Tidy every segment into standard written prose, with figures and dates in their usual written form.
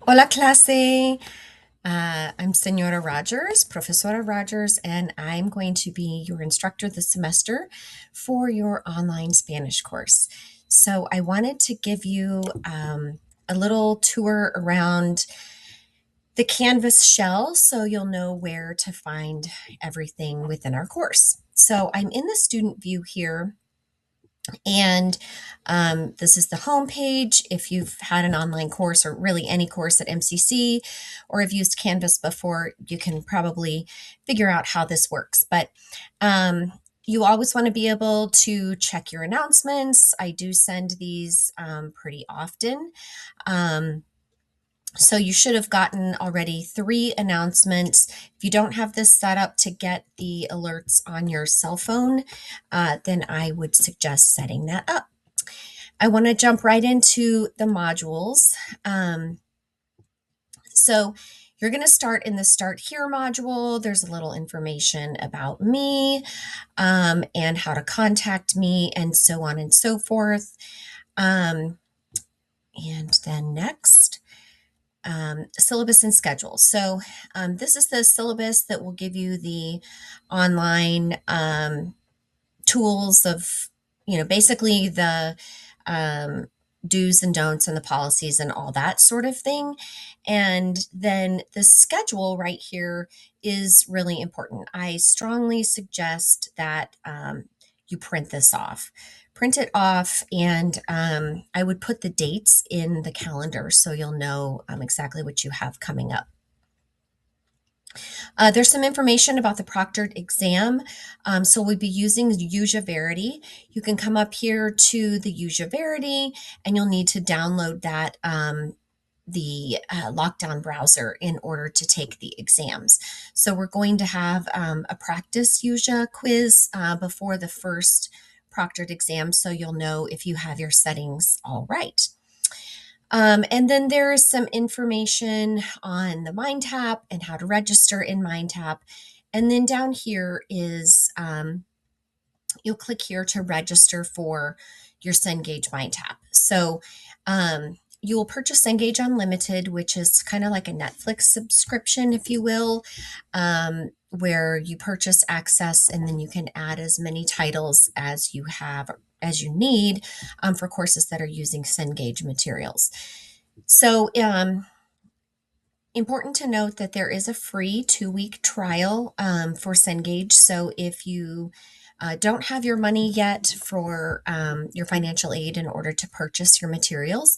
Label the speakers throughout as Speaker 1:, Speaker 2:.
Speaker 1: Hola, clase. I'm Senora Rogers, Professora Rogers, and I'm going to be your instructor this semester for your online Spanish course. So, I wanted to give you a little tour around the Canvas shell so you'll know where to find everything within our course. So, I'm in the student view here, and this is the home page. If you've had an online course or really any course at MCC or have used Canvas before, you can probably figure out how this works. But you always want to be able to check your announcements. I do send these pretty often. Um, so you should have gotten already 3 announcements. If you don't have this set up to get the alerts on your cell phone, then I would suggest setting that up. I want to jump right into the modules. So you're going to start in the Start Here module. There's a little information about me and how to contact me and so on and so forth. And then next, syllabus and schedule. So this is the syllabus that will give you the online tools of, basically the um, do's and don'ts and the policies and all that sort of thing. And then the schedule right here is really important. I strongly suggest that you print this off. Print it off, and I would put the dates in the calendar so you'll know exactly what you have coming up. There's some information about the proctored exam. So we'll be using Usia Verity. You can come up here to the Usia Verity and you'll need to download that the lockdown browser in order to take the exams. So we're going to have a practice Usia quiz before the first proctored exam so you'll know if you have your settings all right. And then there is some information on the MindTap and how to register in MindTap. And then down here is you'll click here to register for your Cengage MindTap. So you will purchase Cengage Unlimited, which is kind of like a Netflix subscription, if you will, where you purchase access and then you can add as many titles as you need for courses that are using Cengage materials. So, important to note that there is a free 2-week trial for Cengage. So, if you don't have your money yet for your financial aid in order to purchase your materials,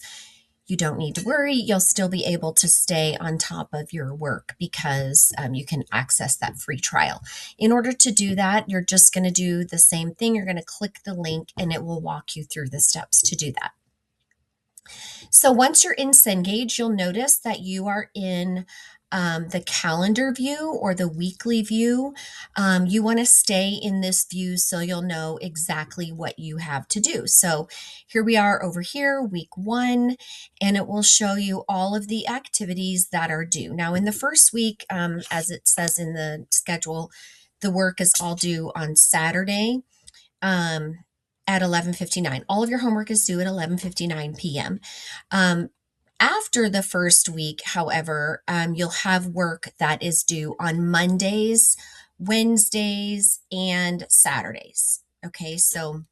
Speaker 1: you don't need to worry. You'll still be able to stay on top of your work because you can access that free trial. In order to do that, you're just going to do the same thing. You're going to click the link and it will walk you through the steps to do that. So once you're in Cengage, you'll notice that you are in the calendar view or the weekly view. You want to stay in this view so you'll know exactly what you have to do. So here we are over here, week 1, and it will show you all of the activities that are due. Now, in the first week, as it says in the schedule, the work is all due on Saturday. At 11:59. All of your homework is due at 11:59 p.m. Um, After the first week, however, you'll have work that is due on Mondays, Wednesdays, and Saturdays. Okay, so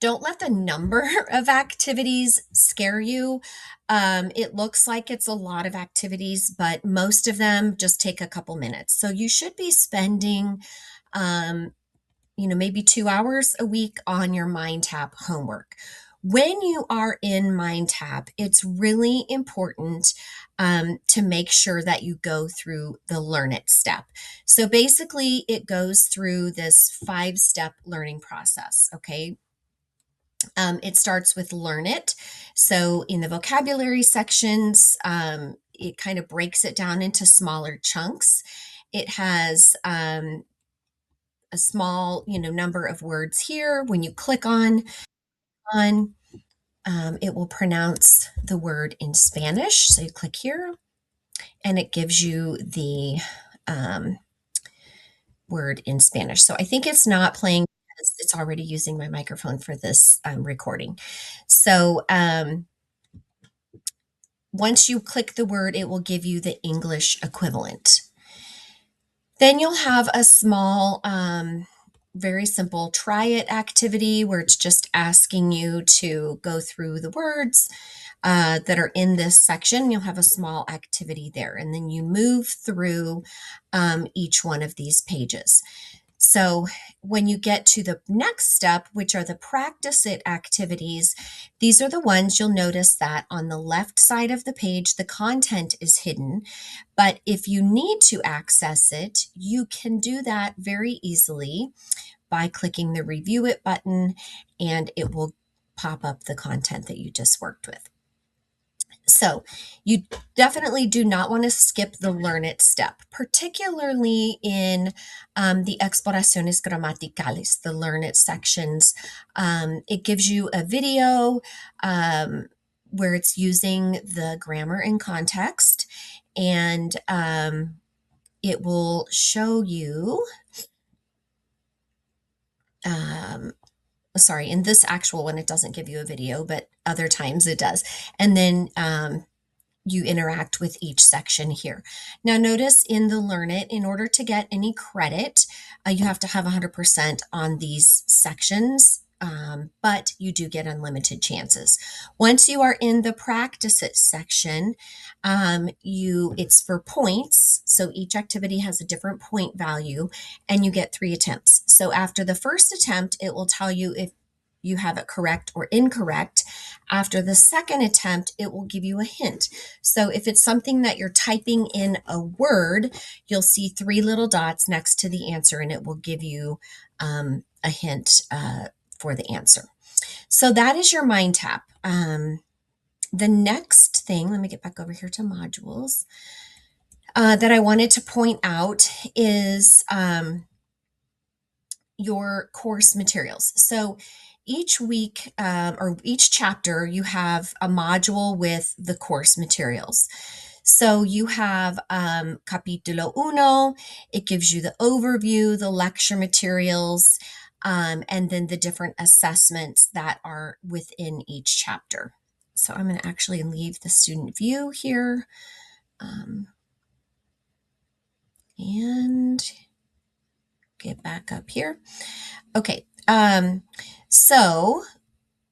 Speaker 1: don't let the number of activities scare you. It looks like it's a lot of activities, but most of them just take a couple minutes. So you should be spending maybe 2 hours a week on your MindTap homework. When you are in MindTap, it's really important to make sure that you go through the Learn It step. So basically, it goes through this 5-step learning process. Okay. It starts with Learn It. So in the vocabulary sections, it kind of breaks it down into smaller chunks. It has a small, number of words here. When you click on, it will pronounce the word in Spanish. So you click here, and it gives you the um, word in Spanish. So I think it's not playing because it's already using my microphone for this recording. So once you click the word, it will give you the English equivalent. Then you'll have a small, very simple try it activity where it's just asking you to go through the words that are in this section. You'll have a small activity there, and then you move through each one of these pages. So when you get to the next step, which are the practice it activities, these are the ones you'll notice that on the left side of the page, the content is hidden. But if you need to access it, you can do that very easily by clicking the review it button, and it will pop up the content that you just worked with. So you definitely do not want to skip the learn it step, particularly in the exploraciones gramaticales, the learn it sections. It gives you a video where it's using the grammar and context, and it will show you, sorry, in this actual one, it doesn't give you a video, but other times it does. And then you interact with each section here. Now notice in the Learn It, in order to get any credit, you have to have 100% on these sections, but you do get unlimited chances. Once you are in the Practice It section, it's for points. So each activity has a different point value, and you get 3 attempts. So after the first attempt, it will tell you if you have it correct or incorrect. After the second attempt, it will give you a hint. So if it's something that you're typing in a word, you'll see 3 little dots next to the answer, and it will give you a hint for the answer. So that is your Mind Tap. The next thing, let me get back over here to modules, that I wanted to point out is your course materials. So each week or each chapter, you have a module with the course materials. So you have Capítulo Uno, it gives you the overview, the lecture materials, and then the different assessments that are within each chapter. So I'm going to actually leave the student view here. And get back up here. Okay, so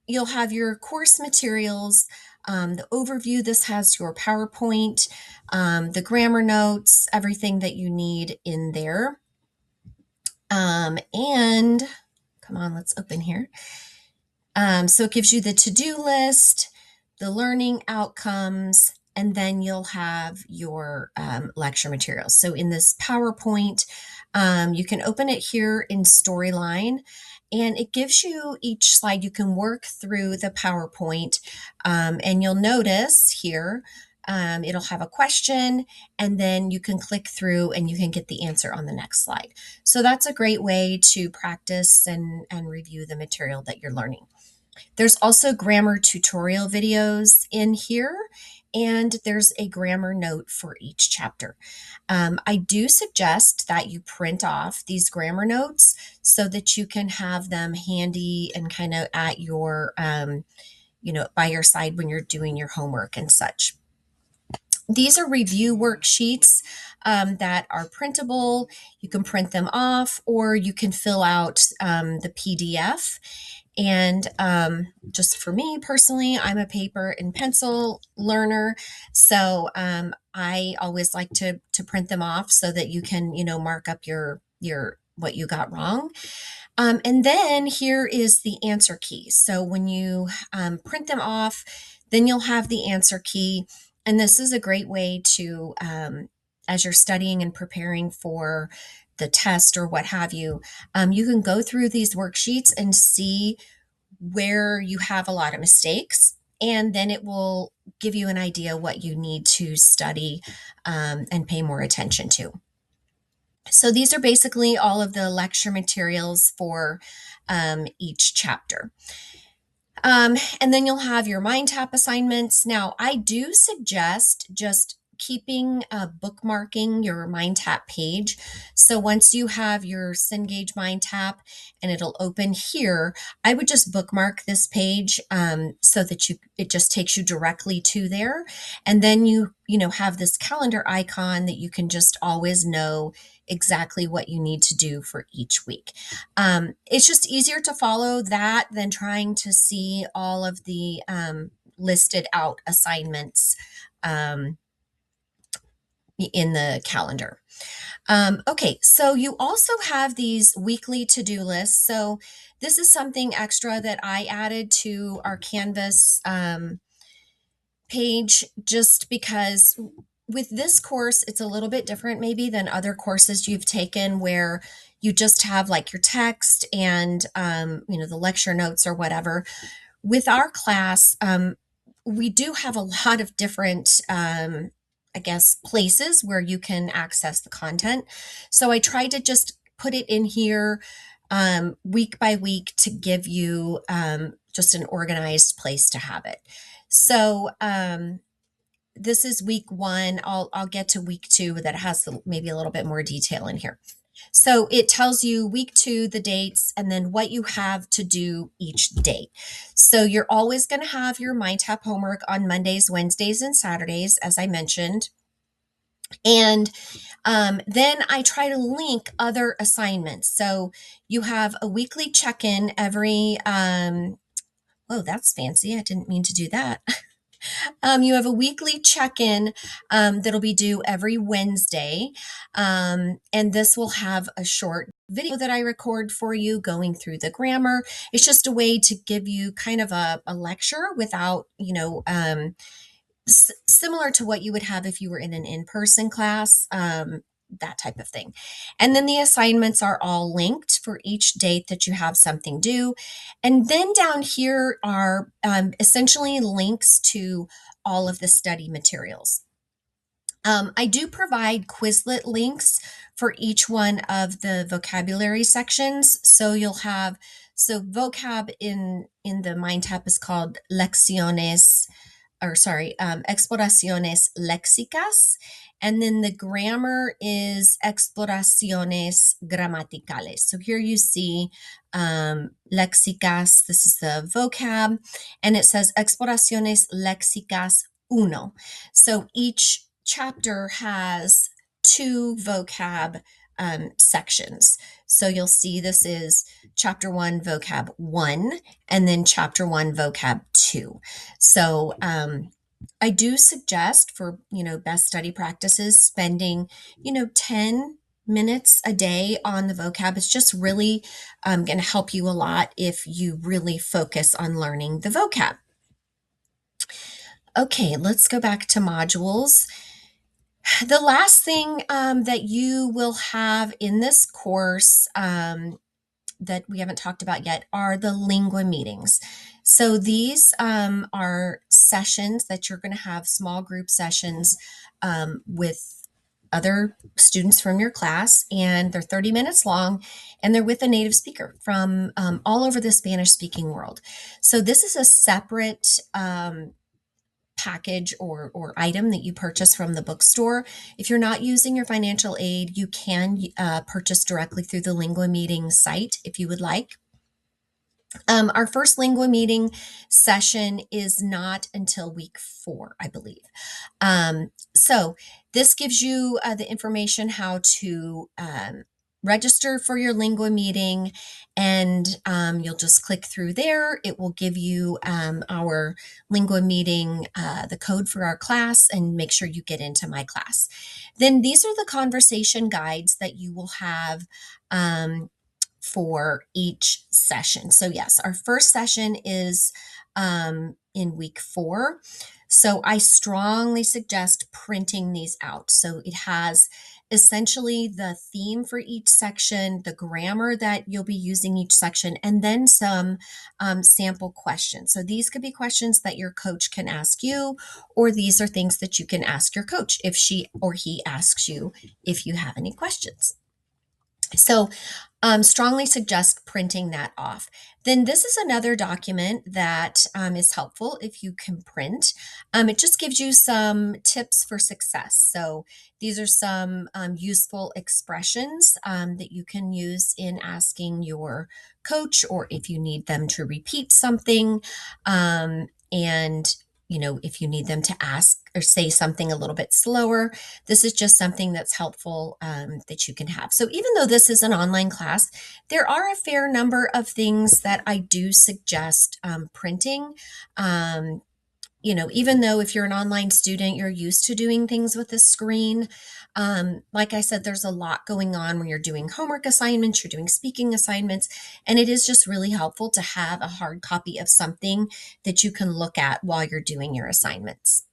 Speaker 1: you'll have your course materials, the overview. This has your PowerPoint, the grammar notes, everything that you need in there. And come on, let's open here. So it gives you the to-do list, the learning outcomes, and then you'll have your lecture materials. So in this PowerPoint, you can open it here in Storyline, and it gives you each slide. You can work through the PowerPoint, and you'll notice here, it'll have a question, and then you can click through and you can get the answer on the next slide. So that's a great way to practice and review the material that you're learning. There's also grammar tutorial videos in here, and there's a grammar note for each chapter. I do suggest that you print off these grammar notes so that you can have them handy and kind of at your, by your side when you're doing your homework and such. These are review worksheets that are printable. You can print them off, or you can fill out the PDF. And just for me personally, I'm a paper and pencil learner, so I always like to print them off so that you can, mark up your what you got wrong. And then here is the answer key. So when you print them off, then you'll have the answer key. And this is a great way to, as you're studying and preparing for the test or what have you, you can go through these worksheets and see where you have a lot of mistakes. And then it will give you an idea what you need to study and pay more attention to. So these are basically all of the lecture materials for each chapter. And then you'll have your Mind Tap assignments. Now, I do suggest just keeping bookmarking your MindTap page. So once you have your Cengage MindTap and it'll open here, I would just bookmark this page so that it just takes you directly to there. And then you know have this calendar icon that you can just always know exactly what you need to do for each week. It's just easier to follow that than trying to see all of the listed out assignments um, in the calendar. Okay, so you also have these weekly to-do lists. So this is something extra that I added to our Canvas page just because with this course, it's a little bit different maybe than other courses you've taken where you just have like your text and you know the lecture notes or whatever. With our class, we do have a lot of different I guess places where you can access the content. So I tried to just put it in here week by week to give you just an organized place to have it. So this is week one. I'll get to week two that has maybe a little bit more detail in here. So it tells you week two, the dates, and then what you have to do each date. So you're always going to have your MindTap homework on Mondays, Wednesdays, and Saturdays, as I mentioned. And then I try to link other assignments. So you have a weekly check-in every, oh, that's fancy. I didn't mean to do that. You have a weekly check-in that'll be due every Wednesday. And this will have a short video that I record for you going through the grammar. It's just a way to give you kind of a lecture without, you know, similar to what you would have if you were in an in-person class. That type of thing. And then the assignments are all linked for each date that you have something due. And then down here are essentially links to all of the study materials. I do provide Quizlet links for each one of the vocabulary sections. So you'll have, so vocab in the MindTap is called lecciones, or sorry, exploraciones léxicas. And then the grammar is exploraciones gramaticales. So here you see léxicas, this is the vocab, and it says exploraciones léxicas uno. So each chapter has two vocab sections. So you'll see this is chapter one, vocab one, and then chapter one, vocab two. So I do suggest for, you know, best study practices, spending, you know, 10 minutes a day on the vocab. It's just really going to help you a lot if you really focus on learning the vocab. Okay, let's go back to modules. The last thing that you will have in this course that we haven't talked about yet are the lingua meetings. So these are sessions that you're going to have, small group sessions with other students from your class, and they're 30 minutes long, and they're with a native speaker from all over the Spanish-speaking world. So this is a separate package or item that you purchase from the bookstore. If you're not using your financial aid, you can purchase directly through the Lingua Meeting site if you would like. Our first Lingua Meeting session is not until week 4, I believe. So this gives you the information how to register for your Lingua Meeting, and you'll just click through there. It will give you our Lingua Meeting, the code for our class, and make sure you get into my class. Then these are the conversation guides that you will have for each session. So yes, our first session is in week 4. So I strongly suggest printing these out. So it has essentially the theme for each section, the grammar that you'll be using each section, and then some sample questions. So these could be questions that your coach can ask you, or these are things that you can ask your coach if she or he asks you if you have any questions. So Strongly suggest printing that off. Then this is another document that is helpful if you can print. It just gives you some tips for success. So these are some useful expressions that you can use in asking your coach, or if you need them to repeat something. And if you need them to ask or say something a little bit slower, this is just something that's helpful that you can have. So even though this is an online class, there are a fair number of things that I do suggest printing. Um, Even though if you're an online student, you're used to doing things with a screen. Like I said, there's a lot going on when you're doing homework assignments, you're doing speaking assignments, and it is just really helpful to have a hard copy of something that you can look at while you're doing your assignments.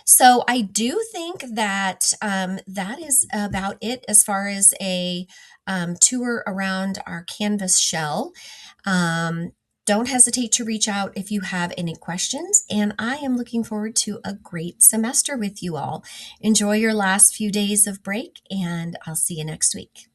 Speaker 1: So I do think that that is about it as far as a tour around our Canvas shell. Um, don't hesitate to reach out if you have any questions, and I am looking forward to a great semester with you all. Enjoy your last few days of break, and I'll see you next week.